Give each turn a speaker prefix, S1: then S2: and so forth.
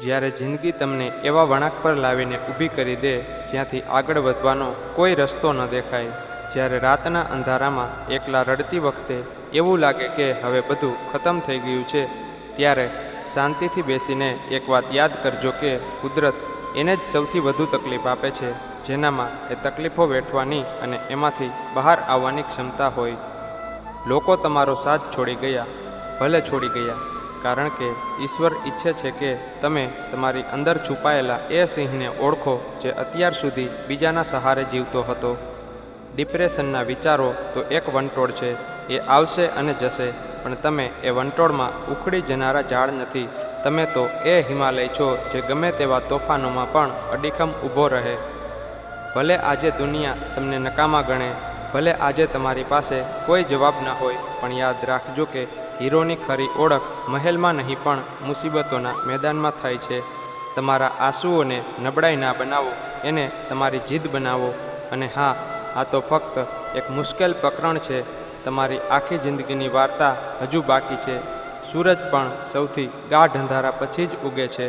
S1: જ્યારે જિંદગી તમને એવા વળાંક પર લાવીને ઊભી કરી દે જ્યાંથી આગળ વધવાનો કોઈ રસ્તો ન દેખાય, જ્યારે રાતના અંધારામાં એકલા રડતી વખતે એવું લાગે કે હવે બધું ખતમ થઈ ગયું છે, ત્યારે શાંતિથી બેસીને એક વાત યાદ કરજો કે કુદરત એને જ સૌથી વધુ તકલીફ આપે છે જેનામાં એ તકલીફો વેઠવાની અને એમાંથી બહાર આવવાની ક્ષમતા હોય. લોકો તમારો સાથ છોડી ગયા, ભલે છોડી ગયા, કારણ કે ઈશ્વર ઈચ્છે છે કે તમે તમારી અંદર છુપાયેલા એ સિંહને ઓળખો જે અત્યાર સુધી બીજાના સહારે જીવતો હતો. ડિપ્રેશનના વિચારો તો એક વંટોળ છે, એ આવશે અને જશે, પણ તમે એ વંટોળમાં ઉખડી જનારા ઝાડ નથી. તમે તો એ હિમાલય છો જે ગમે તેવા તોફાનોમાં પણ અડીખમ ઊભો રહે. ભલે આજે દુનિયા તમને નકામા ગણે, ભલે આજે તમારી પાસે કોઈ જવાબ ન હોય, પણ યાદ રાખજો કે હીરોની ખરી ઓળખ મહેલમાં નહીં પણ મુસીબતોના મેદાનમાં થાય છે. તમારા આંસુઓને નબળાઈ ના બનાવો, એને તમારી જીદ બનાવો. અને હા, આ તો ફક્ત એક મુશ્કેલ પ્રકરણ છે. તમારી આખી જિંદગીની વાર્તા હજુ બાકી છે. સૂરજ પણ સૌથી ગાઢ અંધારા પછી જ ઉગે છે.